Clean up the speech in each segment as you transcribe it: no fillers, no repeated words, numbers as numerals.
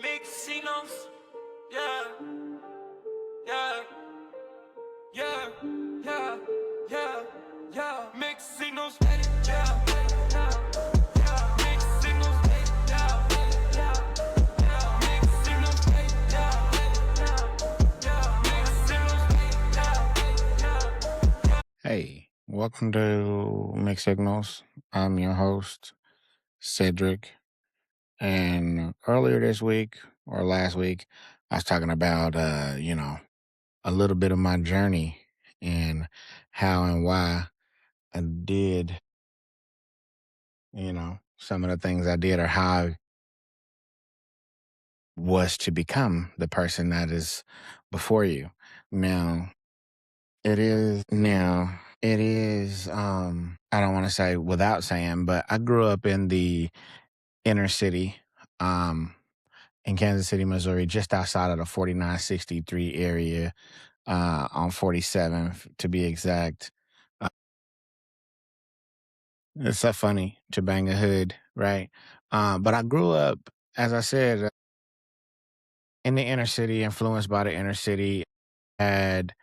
Mixing yeah, yeah, yeah, yeah, yeah, yeah. Mixed signals, yeah, yeah, yeah. Mixed signals, yeah, yeah, yeah. Mixed signals, yeah, yeah. Mixed signals, yeah. Hey, welcome to Mixed Signals. I'm your host, Cedric. And earlier this week or last week, I was talking about, a little bit of my journey and how and why I did, some of the things I did or how I was to become the person that is before you. Now, I don't want to say without saying, but I grew up in the inner city, um, in Kansas City, Missouri, just outside of the 4963 area, on 47th to be exact. Uh, it's so funny to bang a hood, right? But I grew up, as I said, in the inner city, influenced by the inner city. Had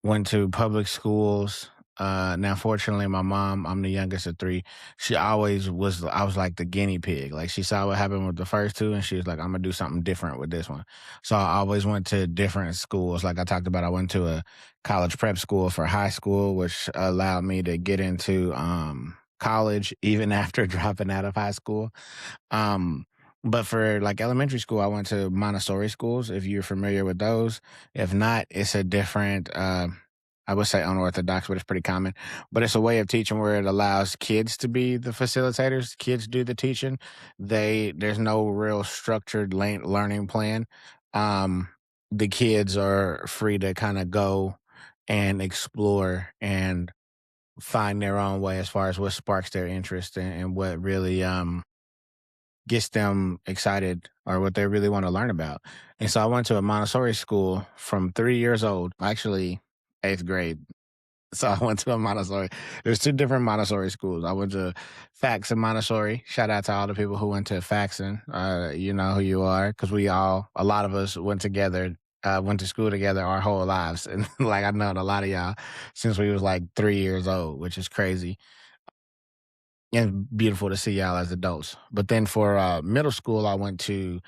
Went to public schools. Now, fortunately, my mom, I'm the youngest of three. She always was, I was like the guinea pig. Like, she saw what happened with the first two, and she was like, I'm going to do something different with this one. So I always went to different schools. Like I talked about, I went to a college prep school for high school, which allowed me to get into college even after dropping out of high school. Um, but for like elementary school, I went to Montessori schools, if you're familiar with those. If not, it's a different, I would say unorthodox, but it's pretty common. But it's a way of teaching where it allows kids to be the facilitators. Kids do the teaching. There's no real structured learning plan. Um, the kids are free to kind of go and explore and find their own way as far as what sparks their interest and what really gets them excited or what they really want to learn about. And so I went to a Montessori school from 3 years old, actually eighth grade. So I went to a Montessori. There's two different Montessori schools. I went to Faxon Montessori. Shout out to all the people who went to Faxon. You know who you are, because a lot of us went together, went to school together our whole lives. And like I've known a lot of y'all since we was like 3 years old, which is crazy and beautiful to see y'all as adults. But then for middle school, I went to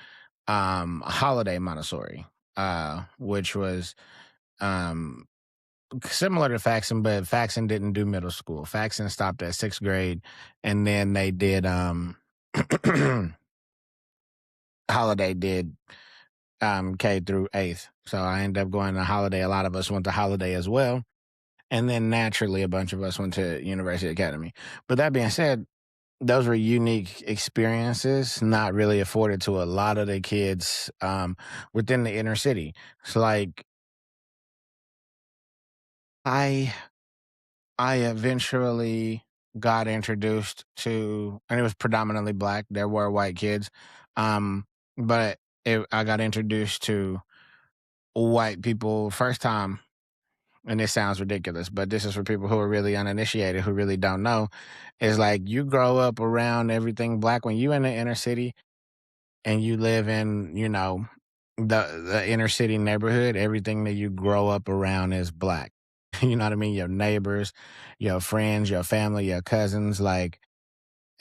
Holiday Montessori, which was um, similar to Faxon, but Faxon didn't do middle school. Faxon stopped at sixth grade, and then they did Holiday did K through eighth. So I ended up going to Holiday. A lot of us went to Holiday as well. And then naturally, a bunch of us went to University Academy. But that being said, those were unique experiences, not really afforded to a lot of the kids within the inner city. So, like, I I eventually got introduced to, and it was predominantly black. There were white kids, but I got introduced to white people first time. And this sounds ridiculous, but this is for people who are really uninitiated, who really don't know. Is like you grow up around everything black when you in the inner city and you live in, the inner city neighborhood, everything that you grow up around is black. You know what I mean? Your neighbors, your friends, your family, your cousins, like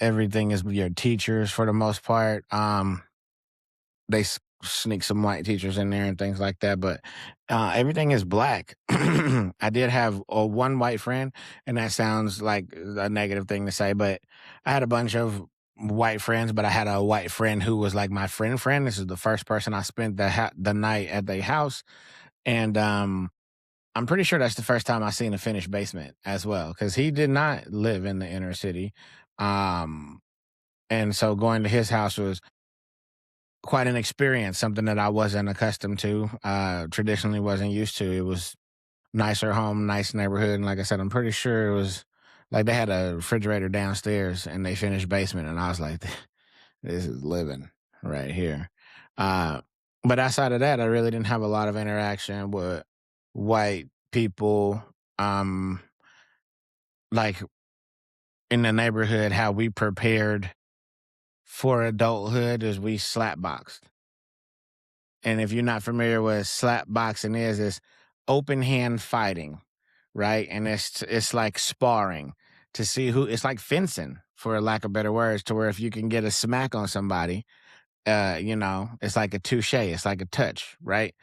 everything is your teachers for the most part. They sneak some white teachers in there and things like that, but everything is black. I did have one white friend, and that sounds like a negative thing to say, but I had a bunch of white friends, but I had a white friend who was like my friend. This is the first person I spent the night at their house, and I'm pretty sure that's the first time I seen a finished basement as well, because he did not live in the inner city. Um, and so going to his house was quite an experience, something that I wasn't accustomed to, traditionally wasn't used to. It was nicer home, nice neighborhood, and like I said, I'm pretty sure it was like they had a refrigerator downstairs and they finished basement, and I was like, "This is living right here." Uh, but outside of that, I really didn't have a lot of interaction with white people. Um, like in the neighborhood, how we prepared for adulthood is we slapboxed. And if you're not familiar with slap boxing is, it's open hand fighting, right? And it's like sparring to see who. It's like fencing, for lack of better words, to where if you can get a smack on somebody, it's like a touche, it's like a touch, right?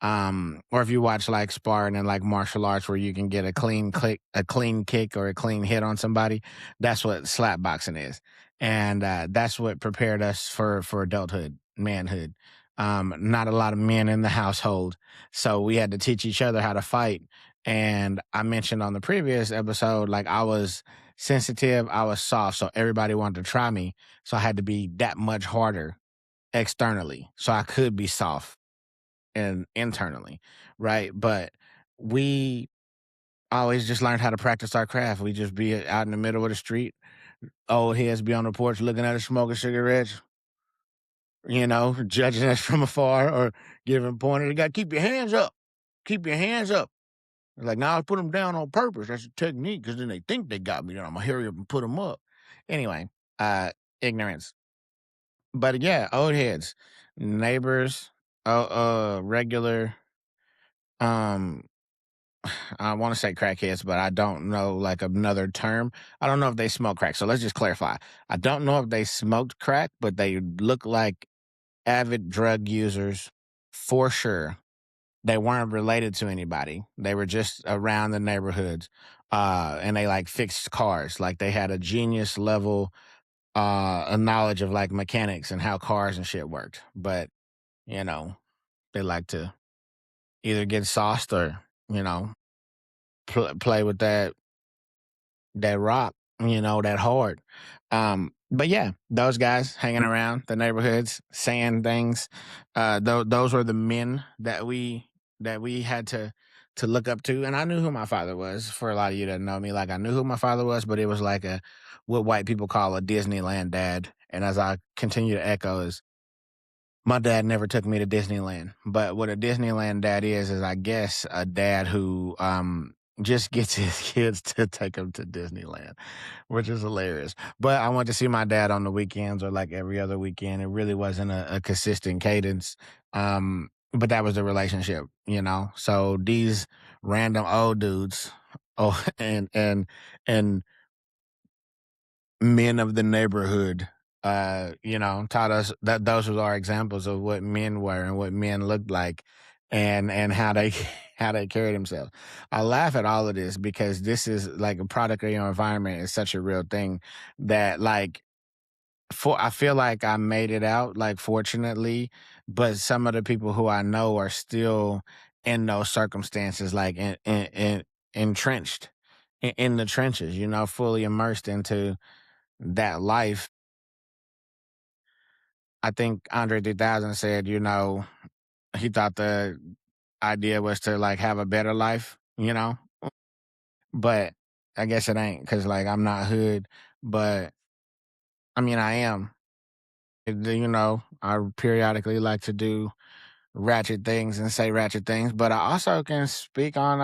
Or if you watch like sparring and like martial arts where you can get a clean kick or a clean hit on somebody, that's what slap boxing is. And that's what prepared us for adulthood, manhood. Not a lot of men in the household. So we had to teach each other how to fight. And I mentioned on the previous episode, like I was sensitive, I was soft, so everybody wanted to try me. So I had to be that much harder externally so I could be soft and internally, right? But we always just learned how to practice our craft. We just be out in the middle of the street, old heads be on the porch looking at us smoking cigarettes, judging us from afar or giving pointers. You got to keep your hands up. Keep your hands up. Like, now I put them down on purpose. That's a technique because then they think they got me. Then I'm going to hurry up and put them up. Anyway, ignorance. But yeah, old heads, neighbors, regular, um, I want to say crackheads, but I don't know like another term. I don't know if they smoke crack. So let's just clarify. I don't know if they smoked crack, but they look like avid drug users for sure. They weren't related to anybody. They were just around the neighborhoods. And they like fixed cars. Like they had a genius level a knowledge of like mechanics and how cars and shit worked. But, you know, they like to either get sauced or, you know, play with that rock, that hard. But yeah, those guys hanging around the neighborhoods, saying things. Those were the men that we had to look up to. And I knew who my father was. For a lot of you that know me, like I knew who my father was, but it was like a what white people call a Disneyland dad. And as I continue to echo, is my dad never took me to Disneyland. But what a Disneyland dad is I guess a dad who just gets his kids to take him to Disneyland, which is hilarious. But I went to see my dad on the weekends or like every other weekend. It really wasn't a consistent cadence. But that was the relationship, So these random old dudes, oh, and men of the neighborhood, taught us that those were our examples of what men were and what men looked like and how they how they carried themselves. I laugh at all of this because this is like a product of your environment is such a real thing that like for I feel like I made it out, like fortunately, but some of the people who I know are still in those circumstances, like entrenched in the trenches, fully immersed into that life. I think Andre 3000 said, he thought the idea was to like have a better life. But I guess it ain't because like I'm not hood, but I mean, I am. I periodically like to do ratchet things and say ratchet things, but I also can speak on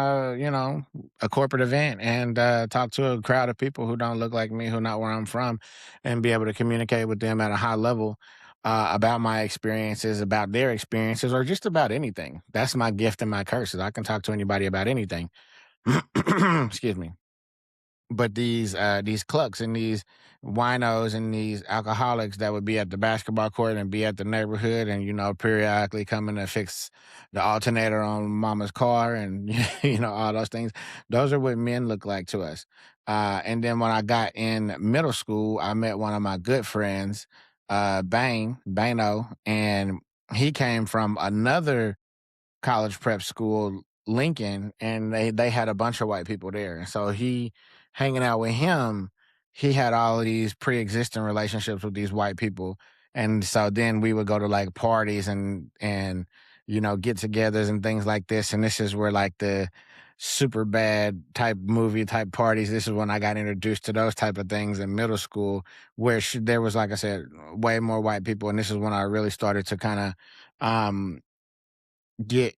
a corporate event and talk to a crowd of people who don't look like me, who not where I'm from, and be able to communicate with them at a high level about my experiences, about their experiences, or just about anything. That's my gift and my curses. I can talk to anybody about anything. Excuse me. But these clucks and these winos and these alcoholics that would be at the basketball court and be at the neighborhood and periodically coming to fix the alternator on mama's car and all those things, those are what men look like to us. And then when I got in middle school, I met one of my good friends, Bano, and he came from another college prep school, Lincoln, and they had a bunch of white people there. So he hanging out with him, he had all of these pre-existing relationships with these white people. And so then we would go to like parties and get-togethers and things like this. And this is where like the super bad type movie type parties. This is when I got introduced to those type of things in middle school, where there was, like I said, way more white people. And this is when I really started to kind of get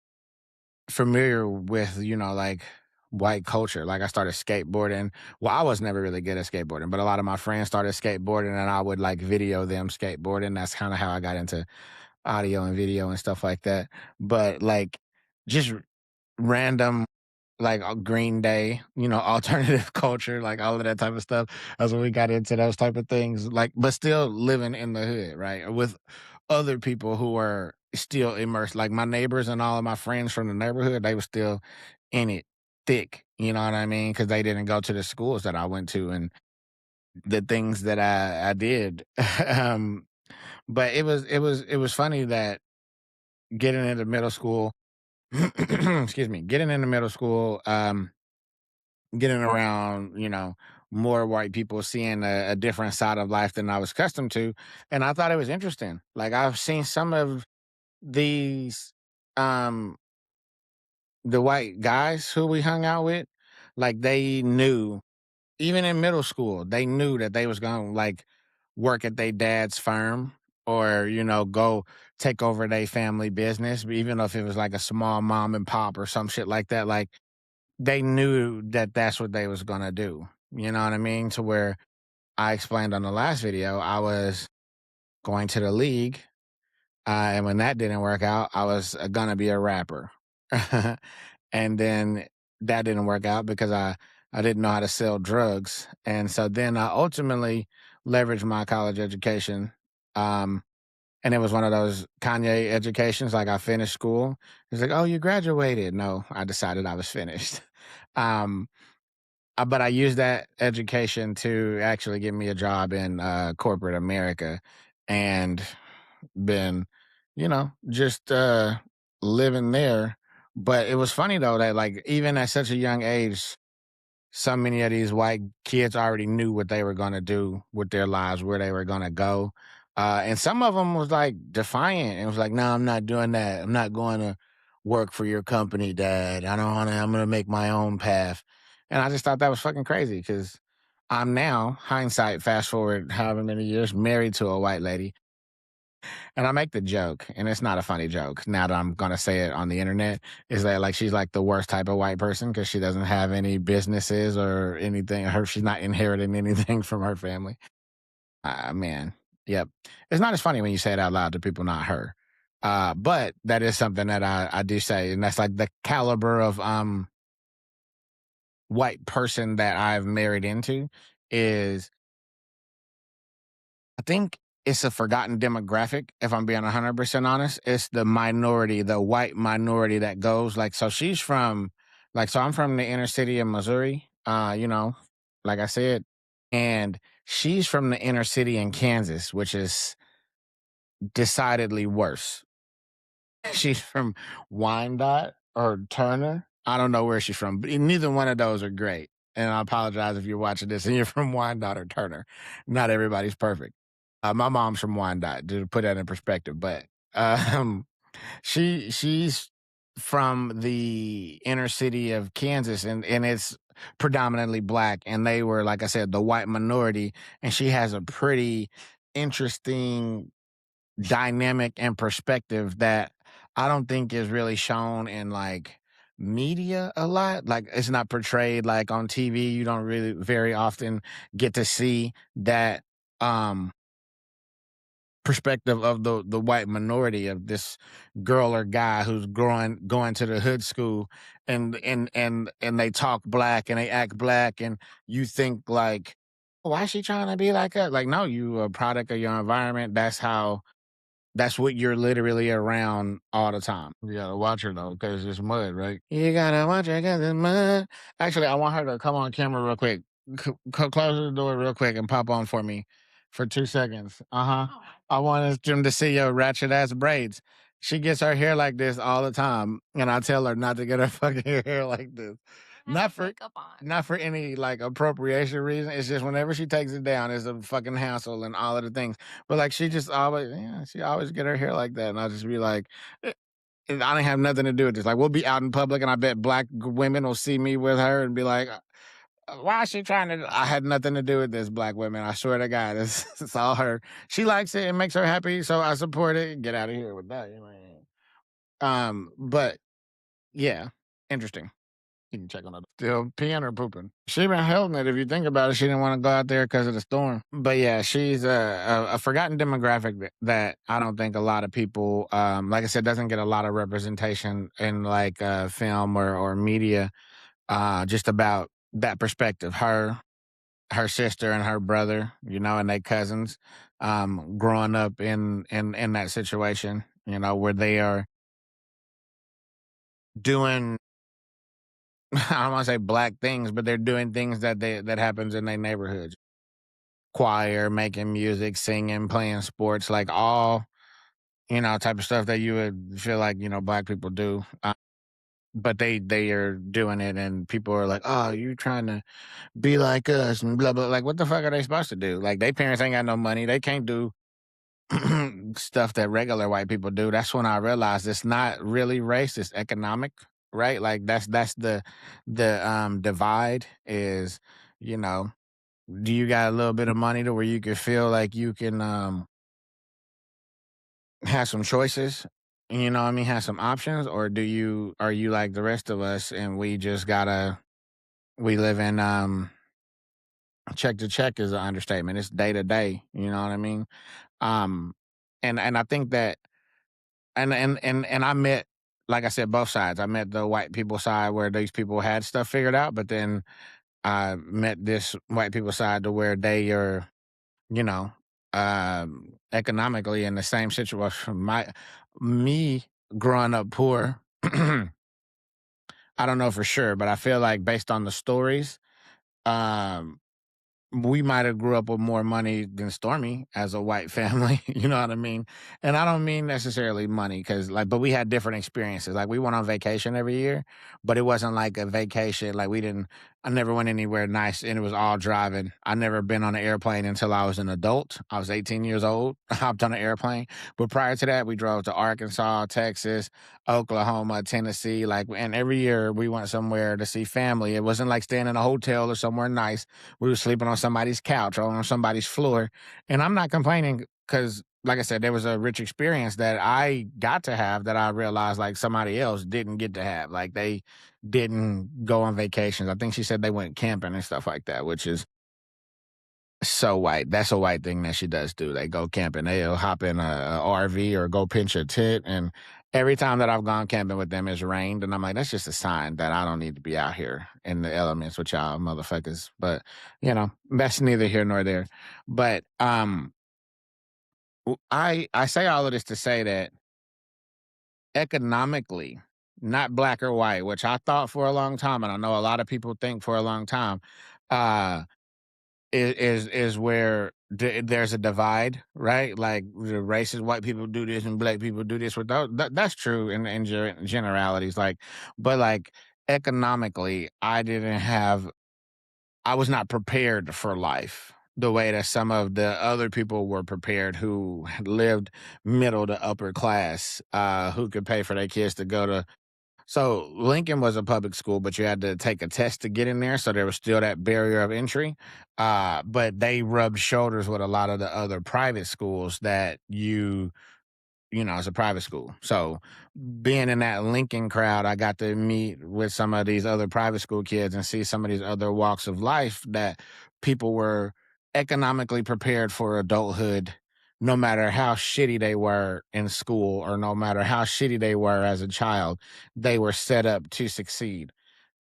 familiar with, like white culture. Like I started skateboarding. Well, I was never really good at skateboarding, but a lot of my friends started skateboarding and I would like video them skateboarding. That's kind of how I got into audio and video and stuff like that. But like just random like Green Day, alternative culture, like all of that type of stuff. That's when we got into those type of things. Like, but still living in the hood, right? With other people who were still immersed. Like my neighbors and all of my friends from the neighborhood, they were still in it thick. You know what I mean? Because they didn't go to the schools that I went to and the things that I did. um, but it was funny that getting into middle school, excuse me, getting into middle school, getting around, more white people, seeing a different side of life than I was accustomed to. And I thought it was interesting. Like I've seen some of these um the white guys who we hung out with, like they knew, even in middle school, they knew that they was gonna like work at their dad's firm or, go take over their family business, even if it was like a small mom and pop or some shit like that. Like they knew that that's what they was gonna do. You know what I mean? To where I explained on the last video, I was going to the league, and when that didn't work out, I was gonna be a rapper, and then that didn't work out because I didn't know how to sell drugs, and so then I ultimately leveraged my college education. Um, and it was one of those Kanye educations. Like I finished school. He's like, "Oh, you graduated." No, I decided I was finished. Um, but I used that education to actually get me a job in corporate America, and been, just living there. But it was funny though that like even at such a young age, so many of these white kids already knew what they were going to do with their lives, where they were going to go. And some of them was like defiant and was like, no, I'm not doing that. I'm not going to work for your company, dad. I don't want to, I'm going to make my own path. And I just thought that was fucking crazy because I'm now, hindsight, fast forward however many years, married to a white lady. And I make the joke, and it's not a funny joke now that I'm gonna say it on the internet, is that like she's like the worst type of white person because she doesn't have any businesses or anything. She's not inheriting anything from her family. Man, yep. It's not as funny when you say it out loud to people, not her. But that is something that I do say, and that's like the caliber of white person that I've married into is I think it's a forgotten demographic, if I'm being 100% honest. It's the minority, the white minority that goes like, so she's from, like, so I'm from the inner city of Missouri, like I said, and she's from the inner city in Kansas, which is decidedly worse. She's from Wyandotte or Turner. I don't know where she's from, but neither one of those are great. And I apologize if you're watching this and you're from Wyandotte or Turner. Not everybody's perfect. My mom's from Wyandotte, to put that in perspective, but um, she's from the inner city of Kansas, and it's predominantly black, and they were, like I said, the white minority, and she has a pretty interesting dynamic and perspective that I don't think is really shown in like media a lot. Like it's not portrayed like on TV. You don't really very often get to see that um perspective of the white minority of this girl or guy who's going to the hood school and they talk black and they act black and you think like why is she trying to be like that? Like no, you a product of your environment. That's what you're literally around all the time. You gotta watch her though, because it's mud, right? You gotta watch her because it's mud. Actually, I want her to come on camera real quick. Close the door real quick and pop on for me for 2 seconds. Uh huh. I want them to see your ratchet ass braids. She gets her hair like this all the time, and I tell her not to get her fucking hair like this. Not for not for any like appropriation reason. It's just whenever she takes it down, it's a fucking hassle and all of the things. But like she just always, yeah, she always get her hair like that, and I'll just be like, and I don't have nothing to do with this. Like we'll be out in public, and I bet black women will see me with her and be like, "Why is she trying to?" I had nothing to do with this, black women. I swear to God, it's all her. She likes it. It makes her happy, so I support it. Get out of here with that. But yeah, interesting. You can check on her. Still peeing or pooping. She been holding it. If you think about it, she didn't want to go out there because of the storm. But yeah, she's a forgotten demographic that I don't think a lot of people, like I said, doesn't get a lot of representation in like film or media. Just about that perspective. Her sister and her brother, and they cousins, growing up in that situation, where they are doing I don't want to say black things, but they're doing things that happens in their neighborhoods. Choir, making music, singing, playing sports, like all type of stuff that you would feel like black people do. But they are doing it, and people are like, "Oh, you trying to be like us?" and blah blah. Like, what the fuck are they supposed to do? Like, they parents ain't got no money. They can't do stuff that regular white people do. That's when I realized it's not really race, it's economic, right? Like that's the divide is, you know, do you got a little bit of money to where you can feel like you can have some choices, what I mean, have some options, or are you like the rest of us and we just gotta we live in check to check is an understatement. It's day to day, you know what I mean? Um and I think that and I met, like I said, both sides. I met the white people side where these people had stuff figured out, but then I met this white people side to where they are, you know, economically in the same situation. Me growing up poor, I don't know for sure, but I feel like based on the stories, um, we might have grew up with more money than Stormy as a white family. You know what I mean? And I don't mean necessarily money because, like, but we had different experiences. Like, we went on vacation every year, but it wasn't like a vacation. Like, I never went anywhere nice and it was all driving. I never been on an airplane until I was an adult. I was 18 years old. I hopped on an airplane. But prior to that, we drove to Arkansas, Texas, Oklahoma, Tennessee. Like, and every year we went somewhere to see family. It wasn't like staying in a hotel or somewhere nice. We were sleeping on somebody's couch or on somebody's floor. And I'm not complaining because, like I said, there was a rich experience that I got to have that I realized like somebody else didn't get to have. Like, they didn't go on vacations. I think she said they went camping and stuff like that, which is so white. That's a white thing that she does do. They go camping. They'll hop in a RV or go pinch a tent. And every time that I've gone camping with them, it's rained. And I'm like, that's just a sign that I don't need to be out here in the elements with y'all motherfuckers. But, that's neither here nor there. But I say all of this to say that economically, not black or white, which I thought for a long time, and I know a lot of people think for a long time, uh, is where there's a divide, right? Like, the racist white people do this and black people do this. That's true in generalities, like, but like economically, I was not prepared for life the way that some of the other people were prepared who had lived middle to upper class, who could pay for their kids to go to. So Lincoln was a public school, but you had to take a test to get in there. So there was still that barrier of entry. But they rubbed shoulders with a lot of the other private schools that it's a private school. So being in that Lincoln crowd, I got to meet with some of these other private school kids and see some of these other walks of life that people were economically prepared for adulthood, no matter how shitty they were in school or no matter how shitty they were as a child, they were set up to succeed.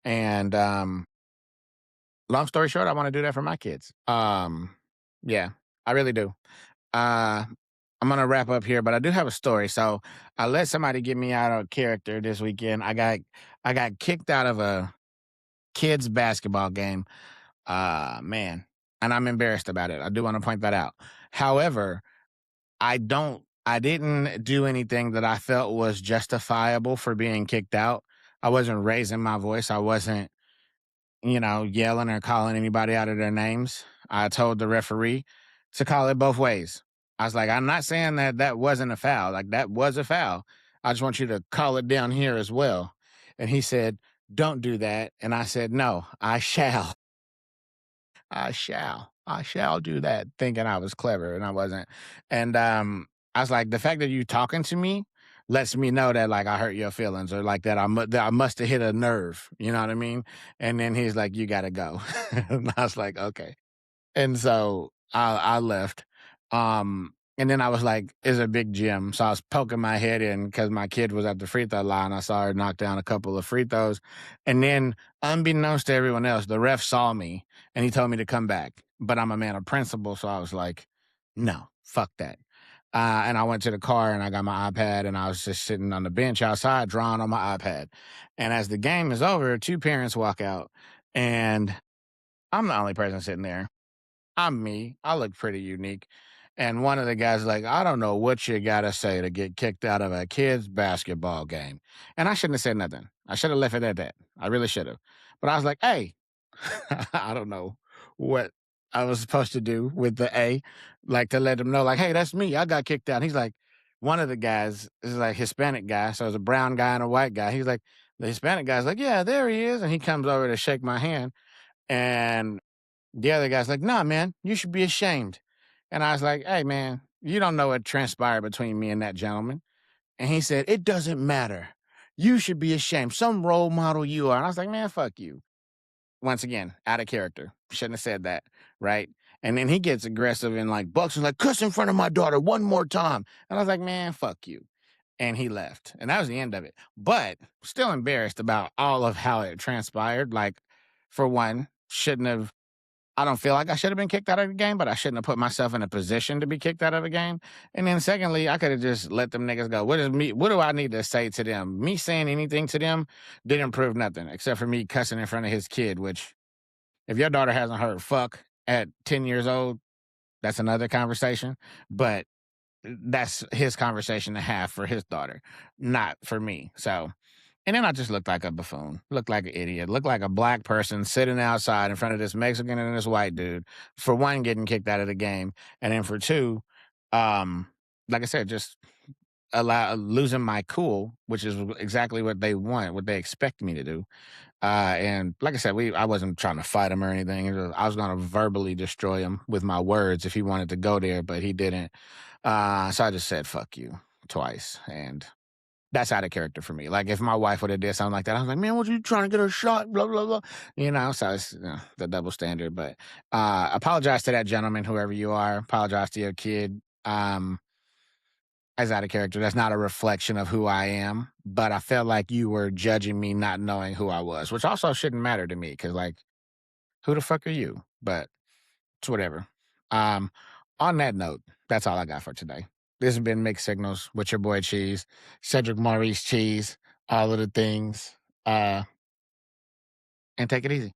And long story short, I want to do that for my kids. Yeah, I really do. Uh, I'm gonna wrap up here, but I do have a story. So I let somebody get me out of character this weekend. I got kicked out of a kids basketball game. Man, and I'm embarrassed about it. I do want to point that out. However, I didn't do anything that I felt was justifiable for being kicked out. I wasn't raising my voice. I wasn't yelling or calling anybody out of their names. I told the referee to call it both ways. I was like, I'm not saying that that wasn't a foul. Like, that was a foul. I just want you to call it down here as well. And he said, don't do that. And I said, no, I shall. I shall do that, thinking I was clever and I wasn't. And I was like, the fact that you talking to me lets me know that like I hurt your feelings or like that I must have hit a nerve. You know what I mean? And then he's like, "You gotta go." And I was like, "Okay." And so I left. And then I was like, "It's a big gym." So I was poking my head in because my kid was at the free throw line. I saw her knock down a couple of free throws. And then, unbeknownst to everyone else, the ref saw me and he told me to come back. But I'm a man of principle. So I was like, no, fuck that. And I went to the car and I got my iPad and I was just sitting on the bench outside drawing on my iPad. And as the game is over, two parents walk out and I'm the only person sitting there. I'm me. I look pretty unique. And one of the guys is like, I don't know what you got to say to get kicked out of a kid's basketball game. And I shouldn't have said nothing. I should have left it at that. I really should have. But I was like, hey, I don't know what I was supposed to do with the A, like to let him know, like, hey, that's me. I got kicked out. He's like, one of the guys is like Hispanic guy. So it's a brown guy and a white guy. He's like, the Hispanic guy's like, yeah, there he is. And he comes over to shake my hand. And the other guy's like, nah, man, you should be ashamed. And I was like, hey, man, you don't know what transpired between me and that gentleman. And he said, it doesn't matter. You should be ashamed. Some role model you are. And I was like, man, fuck you. Once again, out of character. Shouldn't have said that. Right. And then he gets aggressive and like Bucks was like, cuss in front of my daughter one more time. And I was like, man, fuck you. And he left. And that was the end of it. But still embarrassed about all of how it transpired. Like, for one, shouldn't have I don't feel like I should have been kicked out of the game, but I shouldn't have put myself in a position to be kicked out of a game. And then secondly, I could have just let them niggas go. What do I need to say to them? Me saying anything to them didn't prove nothing, except for me cussing in front of his kid, which if your daughter hasn't heard fuck at 10 years old, that's another conversation. But that's his conversation to have for his daughter, not for me. So and then I just looked like a buffoon, looked like an idiot, looked like a black person sitting outside in front of this Mexican and this white dude. For one, getting kicked out of the game, and then for two, um, like I said, just losing my cool, which is exactly what they want, what they expect me to do. And like I said, I wasn't trying to fight him or anything. I was going to verbally destroy him with my words if he wanted to go there, but he didn't. So I just said "fuck you" twice, and that's out of character for me. Like if my wife would have did something like that, I was like, "Man, what you trying to get her shot?" Blah blah blah. You know, so it's the double standard. But apologize to that gentleman, whoever you are. Apologize to your kid. As out of character. That's not a reflection of who I am. But I felt like you were judging me not knowing who I was, which also shouldn't matter to me because, like, who the fuck are you? But it's whatever. Um, on that note, that's all I got for today. This has been Mixed Signals with your boy Cheese, Cedric Maurice Cheese, all of the things. And take it easy.